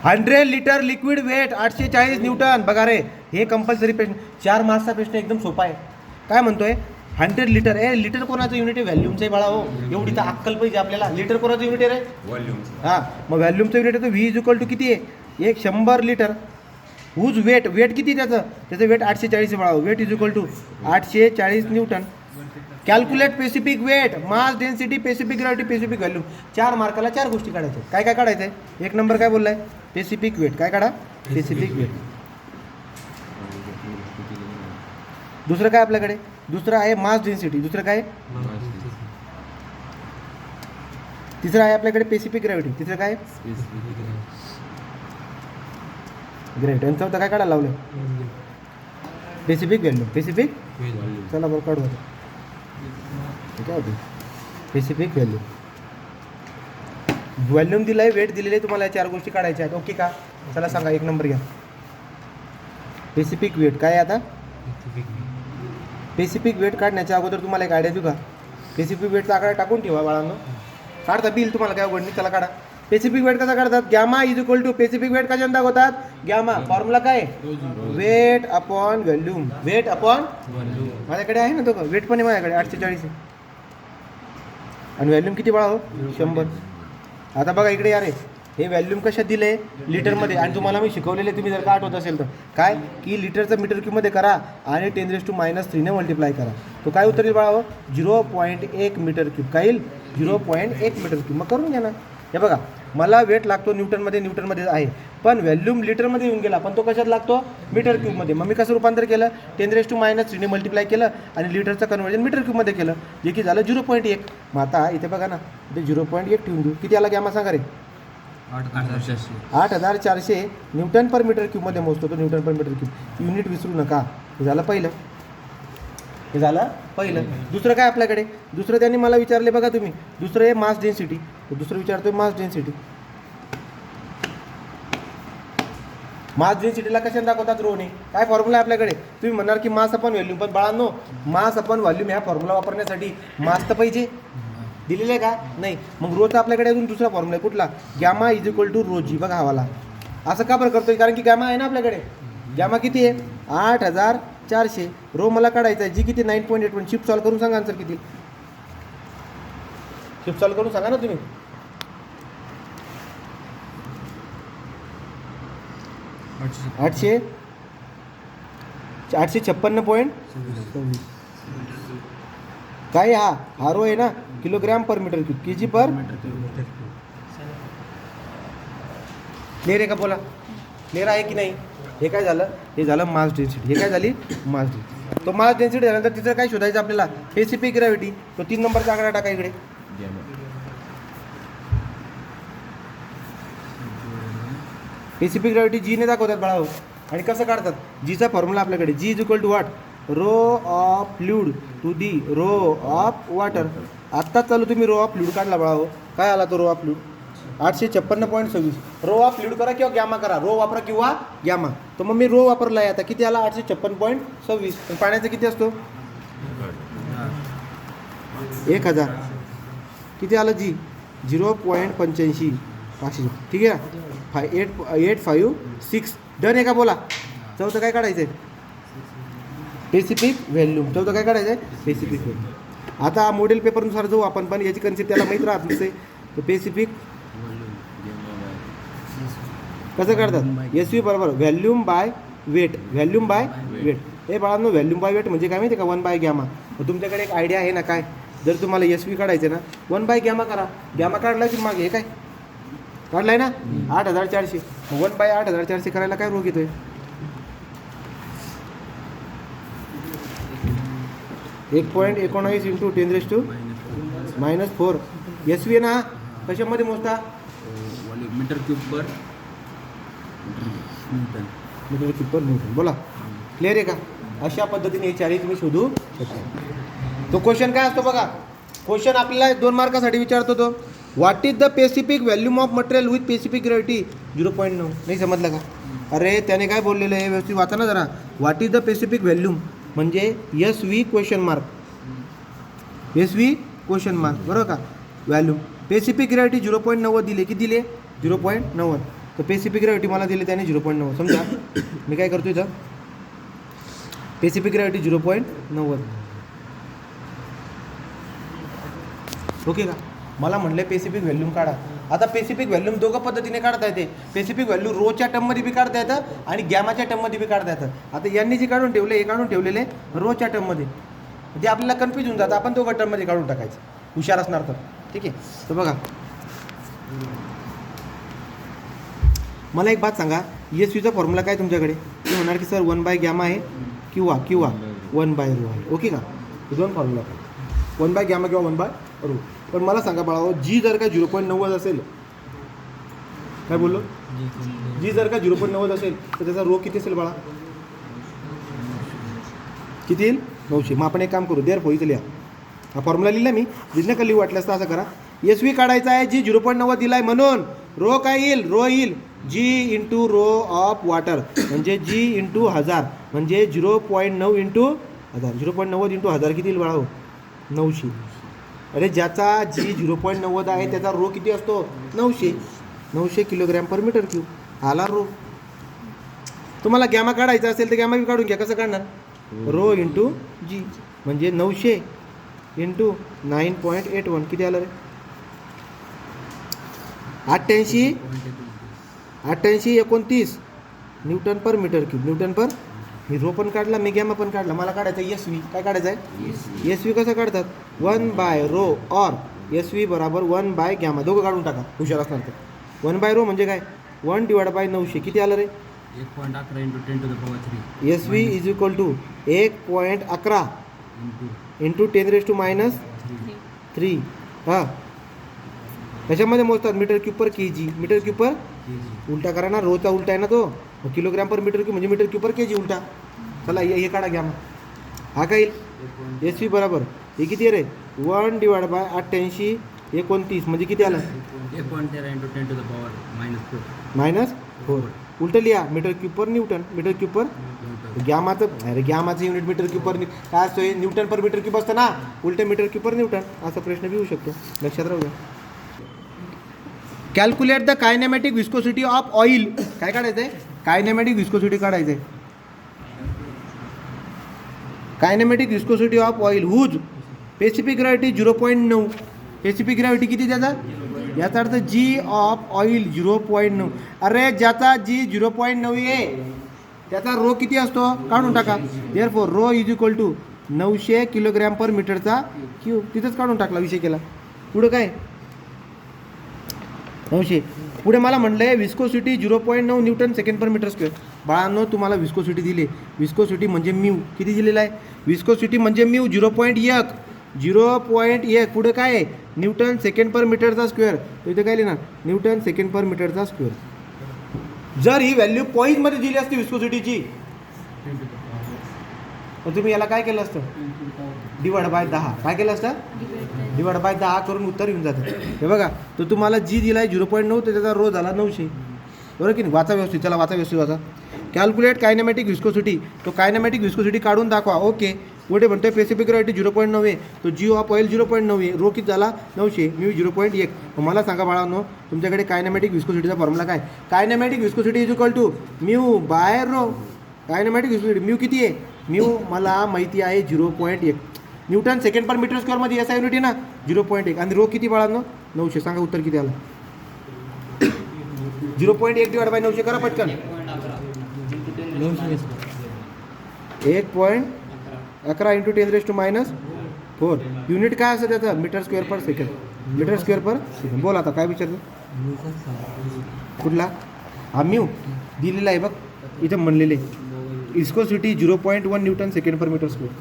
100 litre liquid weight 840 Newton. बघा रे, हे compulsory प्रश्न, 4 मार्क्सचा प्रश्न एकदम सोपा आहे. काय म्हणतोय 100 लिटर. लिटर कोणाचं युनिट आहे? व्हॅल्यूमचं आहे बाळा. हो, एवढी तर अक्कल पाहिजे आपल्याला. लिटर कोणाचं युनिट आहे रे? व्हॉल्यूम. हां, मग व्हॅल्यूमचं युनिट आहे तर व्ही इज इक्वल टू किती आहे? 100 लिटर. हुज वेट, वेट किती त्याचं वेट 840 आहे बाळा. Weight is equal to 840 newton. Calculate specific weight, mass density, specific gravity, specific volume. 4 मार्काला 4 गोष्टी काढायच्या. काय काय काढायचं आहे? 1 नंबर काय बोललाय? Specific weight. काय काढा? Specific weight. दुसरं काय आपल्याकडे? दुसरं आहे मास डेन्सिटी. दुसरं काय? तिसरं आहे आपल्याकडे स्पेसिफिक ग्रॅव्हिटी. तिसरं काय? ग्रॅव्हिटी. आणि चौथं काय काढायला लावलं? Specific value. स्पेसिफिक, चला बरं काढू आता. काय होतं? Specific value. व्हॉल्यूम दिलाय, वेट दिलेले आहे, तुम्हाला या 4 गोष्टी काढायच्या आहेत. ओके का? चला सांगा, 1 नंबर घ्या. स्पेसिफिक वेट काय आहे आता? स्पेसिफिक वेट काढण्याच्या अगोदर तुम्हाला एक आयडिया देऊ का? स्पेसिफिक वेटचा आकडा टाकून ठेवा बाळांनो. काढता बिल, तुम्हाला काय अवघड नाही. चला काढा. स्पेसिफिक वेट कसा काढतात? Gamma is equal to, specific weight कशा दाखवतात? गॅमा. फॉर्म्युला काय? Weight upon volume. Weight upon, माझ्याकडे आहे ना तो, वेट पण आहे माझ्याकडे 840 आहे. आणि व्हॅल्यूम किती बाळा? हो, 100. आता बघा इकडे यार, हे व्हॅल्यूम कशात दिले? लिटरमध्ये. आणि तुम्हाला मी शिकवलेले, तुम्ही जर का आठवत असेल तर काय, की लिटरचं मीटर क्यूबमध्ये करा आणि 10⁻³ ने मल्टिप्लाय करा. तो काय उत्तर येईल बाळा? हो, 0.1 मीटर क्यूब. काय येईल? 0.1 मीटर क्यूब. मग करून घ्या ना. हे बघा, मला वेट लागतो न्यूटनमध्ये आहे, पण व्हॅल्यूम लिटरमध्ये येऊन गेला, पण तो कशात लागतो? मीटर क्यूबमध्ये. मग मी कसं रूपांतर केलं? 10⁻³ ने मल्टिप्लाय केलं आणि लिटरचं कन्वर्जन मीटर क्यूबमध्ये केलं, जे की झालं 0.1. मग आता इथे बघा ना, इथे 0.1 ठेवून देऊ. किती आला गॅमा सांगा रे? 8400 न्यूटन पर मीटर क्यूबमध्ये मोजतो तो. न्यूटन पर मीटर क्यूब. युनिट विसरू नका. हे झालं पहिलं. दुसरं काय आपल्याकडे? दुसरं त्यांनी मला विचारले बघा तुम्ही. दुसरं आहे मास डेन्सिटी. दुसरं विचारतोय मास डेन्सिटी. मास डेन्सिटीला कशाने दाखवतात? रोने. काय फॉर्म्युला आहे आपल्याकडे? तुम्ही म्हणणार की मास अपॉन व्हॉल्यूम, पण बाळांनो, मास अपॉन व्हॉल्यूम ह्या फॉर्म्युला वापरण्यासाठी मास तर पाहिजे. दिलेलं आहे का? नाही. मग रोचा आपल्याकडे अजून दुसरा फॉर्म्युला आहे. कुठला? Gamma is equal to rho g. बघा हवाला. असं का बरं करतोय? कारण की गॅमा आहे ना आपल्याकडे. गॅमा किती आहे? 8400. रो मला काढायचा आहे, जी किती? 9.81. शिफ्ट सॉल्व करून सांगा आन्सर किती? शिफ्ट सॉल्व करून सांगा ना तुम्ही. 856.26. काय हा रो आहे ना? Kilogram per metre cube, KG पर क्लिअर आहे का? बोला, क्लिअर आहे की नाही? हे काय झालं? हे झालं मास डेन्सिटी. हे काय झाली? Mass density. तो मास डेन्सिटी झाल्यानंतर तिथं काय शोधायचं आपल्याला? Specific gravity. तो 3 नंबरचा आकडा टाका इकडे. स्पेसिफिक ग्रॅव्हिटी जी ने दाखवतात बाळा. आणि कसं काढतात? जीचा फॉर्म्युला आपल्याकडे, g is equal to what? Rho of fluid to the rho of water. आत्ताच चालू तुम्ही रो ऑफ फ्लुइड काढला बाळा. हो, काय आला तो rho of fluid? 856.26. Rho of fluid करा किंवा गॅमा करा. रो वापरा किंवा गॅमा. तर मग मी रो वापरला आहे. आता किती आला? 856.26. पण पाण्याचं किती असतो? 1000. किती आलं? जी 0.85. 500. ठीक आहे. 856. डन आहे का? बोला. चौथं काय काढायचं आहे? Specific volume. चौथं काय काढायचं आहे? Specific volume. आता मॉडेल पेपरनुसार जाऊ आपण, पण याची कन्सेप्ट त्याला माहीत राहत नसते. तर स्पेसिफिक कसं काढतात? एस व्ही बरोबर volume by weight. Volume by weight. हे बाळांनो, व्हॅल्यूम बाय वेट म्हणजे काय माहिती आहे का? 1 बाय गॅमा. तुमच्याकडे एक आयडिया आहे ना? काय, जर तुम्हाला एस व्ही काढायचं ना, 1 बाय गॅमा करा. गॅमा काढला की मागे हे काय काढलाय ना? 8400. 1 बाय 8400 करायला काय रोग येतोय? 1.19 इंटू 10⁻⁴. एस व्ही ना कशामध्ये मोजता? मीटर क्यूब पर न्यूटन. बोला, क्लिअर आहे का? अशा पद्धतीने हे 4 तुम्ही शोधू शकता. तो क्वेश्चन काय असतो बघा. क्वेश्चन आपल्याला 2 मार्कासाठी विचारतो तो. What is the specific volume of material with specific gravity? 0.9. नाही समजलं का? अरे त्याने काय बोललेलं आहे व्यवस्थित वाचा ना जरा. What is the specific volume म्हणजे S V question mark. S V question mark, बरोबर का? व्हॅल्यूम. स्पेसिफिक ग्रॅव्हिटी 0.90 दिले. किती दिले? 0.90. तर पेसिफिक ग्रॅव्हिटी मला दिली त्याने 0.9. समजा मी काय करतो इथं पेसिफिक ग्रॅव्हिटी 0.90. ओके का. मला म्हणले पेसिफिक व्हॅल्यूम काढा. आता पेसिफिक व्हॅल्यूम दोघं पद्धतीने काढता येते. पेसिफिक व्हॅल्यू रोच्या टर्ममध्ये बी काढता येतं आणि गॅमाच्या टर्ममध्ये बी काढता येतं. आता यांनी जे काढून ठेवले हे काढून ठेवलेले रोच्या टर्ममध्ये, ते आपल्याला कन्फ्यूज होऊन जातं. आपण दोघं टर्ममध्ये काढून टाकायचं हुशार असणार तर. ठीक आहे. तर बघा मला एक बात सांगा, ESVचा फॉर्म्युला काय तुमच्याकडे? ते म्हणणार की सर 1 गॅमा आहे किंवा 1 रो आहे. ओके का. हे दोन फॉर्म्युला काय, 1 गॅमा किंवा 1 रो. पण मला सांगा बाळा, जी जर का 0.90 असेल, काय बोललो, जी जर का 0.90 असेल तर त्याचा रो किती असेल बाळा? किती येईल? 900. मग आपण एक काम करू, देअरफॉर इथं लिहा. हा फॉर्म्युला लिहिला मी, लिहिलं का लिहू वाटलं असतं असं करा. SV काढायचा आहे, जी 0.90 दिला आहे म्हणून रो काय येईल? रो येईल G into rho of water, म्हणजे G इंटू 1000, म्हणजे 0.9 इंटू 1000. 0.90 इंटू 1000 किती येईल बाळा? 900. अरे ज्याचा G 0.90 आहे त्याचा रो किती असतो? 900 किलोग्रॅम पर मीटर क्यूब. आला रो. तुम्हाला गॅमा काढायचा असेल तर गॅमा बी काढून घ्या. कसं काढणार? रो इंटू G, म्हणजे 900 इंटू 9.81 किती आलं रे? 88 न्यूटन पर मीटर क्यूब. न्यूटन पर, मी रो पण काढला, मी गॅमा पण काढला. मला काढायचं आहे SV. काय काढायचं आहे? SV कसं काढतात? 1 रो और SV बराबर 1 गॅमा. दोघं काढून टाका हुशार असणार तर. 1 रो म्हणजे काय? 1/900 किती आलं रे? 1.11 into 10 to the power 3. SV is equal to 1.11 into 10⁻³ हां. त्याच्यामध्ये मोजतात metre cube per kg. Metre cube per उलटा करा ना, रोचा उलटा आहे ना तो. किलोग्राम पर मीटर क्यूब म्हणजे मीटर क्यूब पर kg उलटा. चला हे काढा गॅमा. हा काय येईल? SV बरोबर हे किती आहे रे? 1/88 म्हणजे किती आलं? 1.13 इंटू 10 to the power -4. उलटं लिहा, मीटर क्यूब पर न्यूटन. मीटर क्यूब पर गॅमाचं, अरे गॅमाचं युनिट मीटर क्यूब पर काय असतो? न्यूटन पर मीटर क्यूब असतं ना, उलटं मीटर क्यूब पर न्यूटन. असा प्रश्न बी येऊ शकतो, लक्षात राहू द्या. Calculate the kinematic viscosity of oil. काय काढायचं आहे? कायनेमॅटिक विस्कोसिटी काढायचं आहे. Kinematic viscosity of oil whose specific gravity 0.9. Specific gravity किती त्याचा? याचा अर्थ G ऑफ ऑइल 0.9. अरे ज्याचा G 0.9 आहे त्याचा रो किती असतो? काढून टाका. Therefore rho is equal to 900 kilogram per मीटरचा क्यूब. तिथंच काढून टाकला, विषय केला. पुढं काय? 900. पुढे मला म्हटलं आहे viscosity 0.9 Newton second per metre square. बाळांनो तुम्हाला विस्कोसिटी दिली. विस्कोसिटी म्हणजे म्यू. किती दिलेला आहे? विस्कोसिटी म्हणजे म्यू 0.1. पुढे काय आहे? न्यूटन सेकंड पर मीटरचा स्क्वेअर. तर इथे काय लिहिणार? न्यूटन सेकंड पर मीटरचा स्क्वेअर. जर ही व्हॅल्यू पॉईंटमध्ये दिली असती विस्कोसिटीची तर तुम्ही याला काय केलं असतं? /10. काय केलं असतं? /10 करून उत्तर येऊन जातं. हे बघा, तर तुम्हाला जी दिला आहे 0.9 तर त्याचा रो झाला 900. बरोबर की नाही? वाचा व्यवस्थित. चला वाचा व्यवस्थित वाचा. Calculate kinematic viscosity. तो कायनेमॅटिक विस्कोसिटी काढून दाखवा. ओके. पुढे म्हणतोय पेसिफिक ग्रॅव्हिटी 0.9 आहे, तो जी ऑफ ऑइल 0.9 आहे, रो किती झाला? 900, म्यू 0.1. मला सांगा बाळांनो, तुमच्याकडे कायनेमॅटिक विस्कोसिटीचा फॉर्म्युला काय? Kinematic viscosity is equal to mu by rho. Kinematic viscosity mu किती आहे? म्यू मला माहिती आहे 0.1. न्यूटन सेकंड पर मीटर स्क्वेअरमध्ये SI युनिट आहे ना, 0.1. आणि रो किती बाळांनो? 900. सांगा उत्तर किती आलं? 0.1 / 900 करा पटकन. 1.11 इंटू 10⁻⁴. युनिट काय असतं त्याचं? मीटर स्क्वेअर पर सेकंड. मीटर स्क्वेअर पर सेकंड. बोल आता काय विचारलं? कुठला? हा म्यू दिलेला आहे बघ इथं म्हणलेले. Viscosity 0.1 newton second per metre square.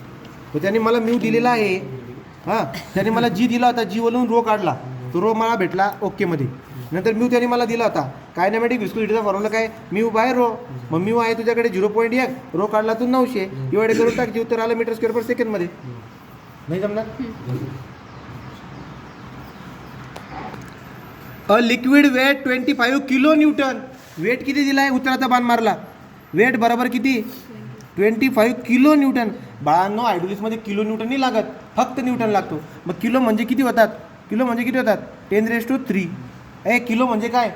तर त्याने मला म्यू दिलेला आहे. हां, त्याने मला जी दिला होता, जीवरून रो काढला, तो रो मला भेटला ओकेमध्ये. नंतर म्यू त्याने मला दिला होता. कायनेमॅटिक विस्कोसिटीचा फॉर्म्युला काय? Mu by rho. मग म्यू आहे तुझ्याकडे 0.1, रो काढला तू 900, एवढे करून टाक, जे उत्तर आलं मीटर स्क्वेअर पर सेकंडमध्ये. नाही जमणार? A liquid weight 25 kilo newton. Weight किती दिला आहे? उत्तराचा बाण मारला. वेट बरोबर किती? 25 किलो न्यूटन. बाळांनो हायड्रोलिक्समध्ये किलो न्यूटन नाही लागत, फक्त न्यूटन लागतो. मग किलो म्हणजे किती होतात? 10⁻³ किलो म्हणजे काय?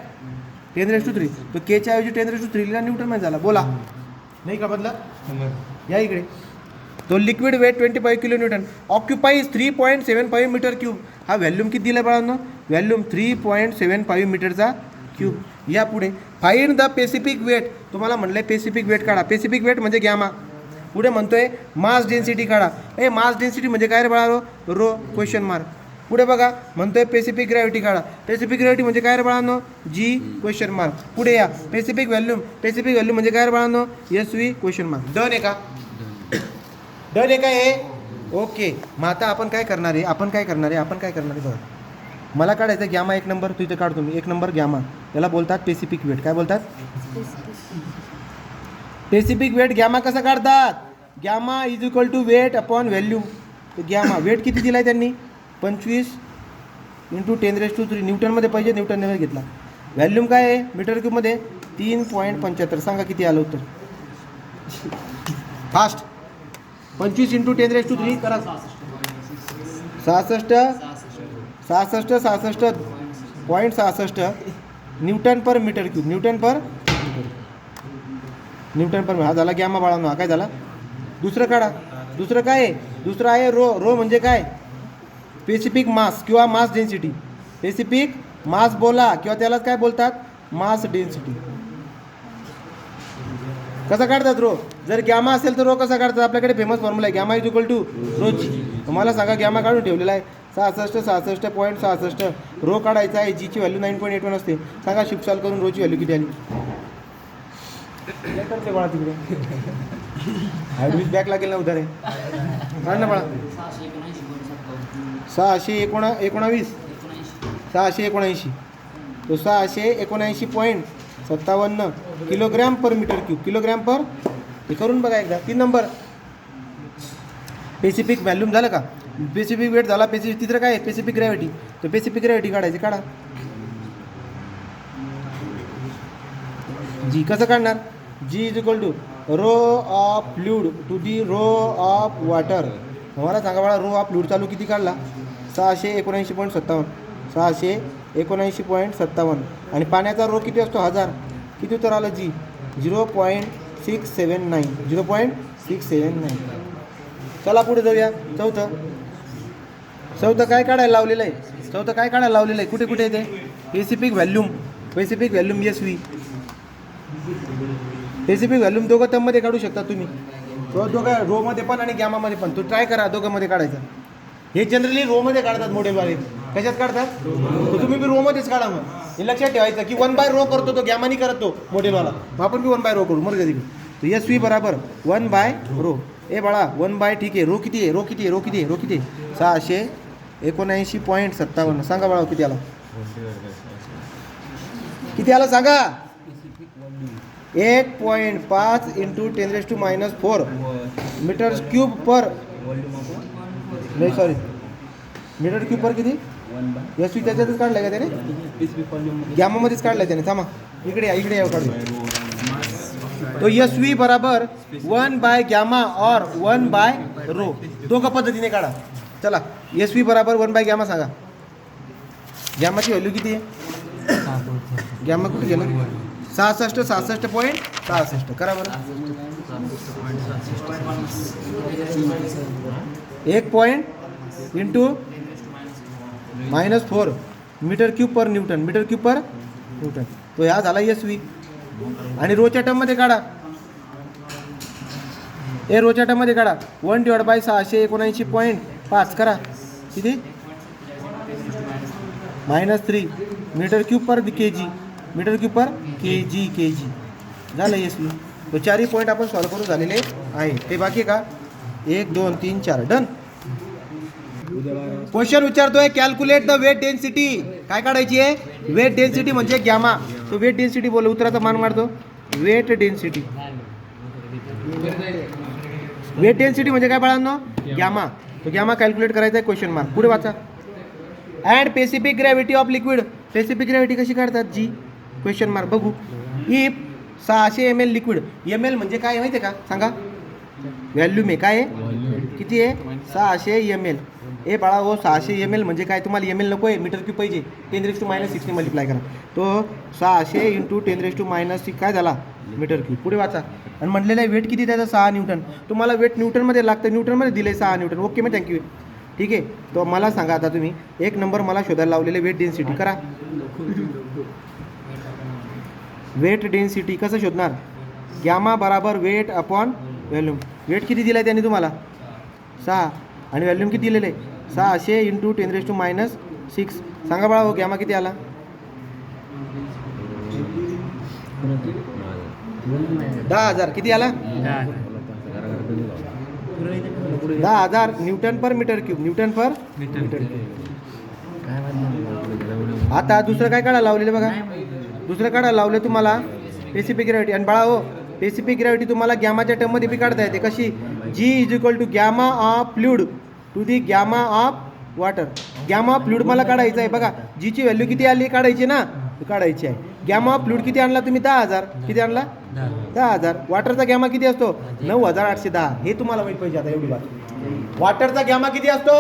10⁻³ तो केच्या ऐवजी 10⁻³ लिहिला न्यूटनमध्ये झाला. बोला नाही का बदला या इकडे. तो liquid weight 25 kilo newton occupies 3.75 metre cube. हा व्हॅल्यूम किती दिला बाळांनो? व्हॅल्यूम 3.75 मीटरचा क्यूब. या पुढे फाईंड द पेसिफिक वेट. तुम्हाला म्हणलंय पेसिफिक वेट काढा. पेसिफिक वेट म्हणजे गॅमा. पुढे म्हणतोय मास डेन्सिटी काढा. मास डेन्सिटी म्हणजे काय रे बाळा? Rho question mark. पुढे बघा म्हणतोय पेसिफिक ग्रॅव्हिटी काढा. पेसिफिक ग्रॅव्हिटी म्हणजे काय रे बाळांनो? G question mark. पुढे या पेसिफिक व्हॅल्यूम. पेसिफिक व्हॅल्यूम म्हणजे काय रे बाळांनो? SV question mark. डन आहे का? डन आहे का हे? ओके. मग आता आपण काय करणार आहे? आपण काय करणार आहे बघा. मला काढायचं गॅमा 1 नंबर. तू इथे काढतो मी 1 नंबर गॅमा. याला बोलतात पेसिफिक वेट. काय बोलतात? Pacific weight. गॅमा कसं काढतात? Gamma is equal to weight upon volume. तर गॅमा वेट किती दिला आहे त्यांनी? 25 × 10⁻³ न्यूटनमध्ये पाहिजे, न्यूटनमध्ये घेतला. व्हॅल्यूम काय आहे मीटर क्यूबमध्ये? 3.75. सांगा किती आलं उत्तर फास्ट. 25 × 10⁻³ करा. 66.66 न्यूटन पर मीटर क्यूब. न्यूटन पर हा झाला गॅमा बाळांनो. हा काय झाला? दुसरं काढा. दुसरं काय आहे? दुसरं आहे रो. रो म्हणजे काय? पेसिफिक मास किंवा मास डेन्सिटी. पेसिफिक मास बोला किंवा त्यालाच काय बोलतात? Mass density. कसा काढतात रो? जर गॅमा असेल तर रो कसा काढतात? आपल्याकडे फेमस फॉर्म्युला आहे gamma is equal to rho g. तुम्हाला सांगा गॅमा काढून ठेवलेला आहे 66.66 रो काढायचा आहे. जीची व्हॅल्यू 9.81 असते. सांगा शिफ्ट सॉल्व करून रोची व्हॅल्यू किती आली? बाळा तिकडे ॲडमिट बॅक लागेल ना उधार आहे. काढ ना बाळा. 619 तो 679.57 किलोग्रॅम पर मीटर क्यूब. किलोग्रॅम पर हे करून बघा एकदा. 3 नंबर पेसिफिक व्हॅल्यूम झालं का? पेसिफिक वेट झाला. पेसिफिक तिसरं काय आहे? Specific gravity. तर पेसिफिक ग्रॅव्हिटी काढायची. काढा. जी कसं काढणार? G is equal to rho of fluid to the rho of water. मला सांगा बाळा रो ऑफ फ्लूड चालू किती काढला? 679.57. 679.57 आणि पाण्याचा रो किती असतो? 1000. किती उत्तर आलं? जी 0.679. 0.679. चला पुढे जाऊया. चौथं काय काढायला लावलेलं आहे? कुठे कुठे येते? Pacific volume. SV. Pacific volume दोघं टर्ममध्ये काढू शकता तुम्ही. दोघं रोमध्ये पण आणि गॅमामध्ये पण. तो ट्राय करा दोघांमध्ये काढायचा. हे जनरली रोमध्ये काढतात मॉडेलवाले. कशात काढतात? तर तुम्ही बी रोमध्येच काढा. मग हे लक्षात ठेवायचं की 1/रो करतो तो, गॅमानी करत तो मॉडेलवाला. आपण बी 1/रो करू मग कधी. तर SV बराबर 1/रो. बाळा 1/ ठीक आहे. रो किती आहे? 679.57. सांगा बाळा किती आला? सांगा. 1.5 × 10⁻⁴ मीटर क्यूब पर. नाही सॉरी मीटर क्यूब पर किती? SV त्याच्यातच काढलाय का त्याने? गॅमामध्येच काढलाय त्याने. थांबा इकडे या काढू. तो SV बराबर 1/γ और 1/रो. दोघं पद्धतीने काढा. चला SV बराबर 1/γ सांगा. गॅमाची व्हॅल्यू किती आहे? गॅमा कुठे गेलं? 66.66 करा बरं. 1 पॉईंट इंटू -4 मीटर क्यूब पर न्यूटन. तो ह्या झाला SV. आणि रोच्या टर्ममध्ये काढा. रोच्या टर्ममध्ये काढा. 1/679.5 करा. किती? -3 मीटर क्यूब पर kg. झालं SV. तो 4 पॉईंट आपण सॉल्व करून झालेले आहे. ते बाकी का? 1 2 3 4 डन. क्वेश्चन विचारतोय कॅल्क्युलेट द वेट डेन्सिटी. काय काढायची आहे? वेट डेन्सिटी म्हणजे गॅमा. तो वेट डेन्सिटी बोल. उत्तराचा मान मारतो. वेट डेन्सिटी म्हणजे काय बाळांनो? गॅमा. तो गॅमा कॅल्क्युलेट करायचा आहे. Question mark. पुढे वाचा. And Pacific gravity of liquid. Pacific gravity कशी काढतात? जी क्वेश्चन मार्क. बघू. If 600 ml liquid. ml म्हणजे काय माहिती आहे का? सांगा. व्हॅल्यूम आहे. काय आहे? किती आहे? 600 ml. ए बाळा हो 600 ml म्हणजे काय तुम्हाला ml नको आहे मीटर क्यूब पाहिजे 10⁻⁶ मल्टिप्लाय करा तो 600 × 10⁻⁶ काय झाला मीटर क्यूब पुढे वाचा आणि म्हटलेलं आहे वेट किती त्याचा 6 न्यूटन तुम्हाला वेट न्यूटनमध्ये लागतं न्यूटनमध्ये दिलं आहे 6 न्यूटन ओके मग थँक्यू ठीक आहे तो मला सांगा आता तुम्ही एक नंबर मला शोधायला लावलेले वेट डेन्सिटी करा वेट डेन्सिटी कसं शोधणार गॅमा बराबर वेट अपॉन व्हॅल्यूम वेट किती दिलं आहे त्यांनी तुम्हाला 6 आणि व्हॅल्यूम किती दिलेलं आहे 600 × 10⁻⁶ सांगा बाळा हो गॅमा किती आला 10,000 किती आला 10,000 न्यूटन पर मीटर क्यूब न्यूटन पर मीटर क्यूब आता दुसरं काय काढा लावलेलं बघा दुसरं काढा लावले तुम्हाला स्पेसिफिक ग्रॅव्हिटी आणि बाळा हो स्पेसिफिक ग्रॅव्हिटी तुम्हाला गॅमाच्या टर्ममध्ये बी काढता येते कशी G = gamma of fluid to the gamma of water gamma of fluid मला काढायचं आहे बघा जीची व्हॅल्यू किती आली काढायची ना काढायची आहे गॅमा ऑफ फ्लुइड किती आणला तुम्ही 10,000 किती आणला 10,000 वॉटरचा गॅमा किती असतो 9,810 हे तुम्हाला माहित पाहिजे आता एवढी बात वॉटरचा गॅमा किती असतो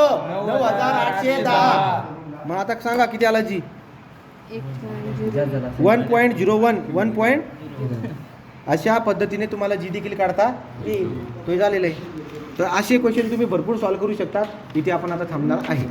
9,810 मग आता सांगा किती आला जी 1.01 अशा पद्धतीने तुम्हाला जी देखील काढता येईल तो झालेलं आहे तर असे क्वेश्चन तुम्ही भरपूर सॉल्व्ह करू शकता इथे आपण आता थांबणार आहे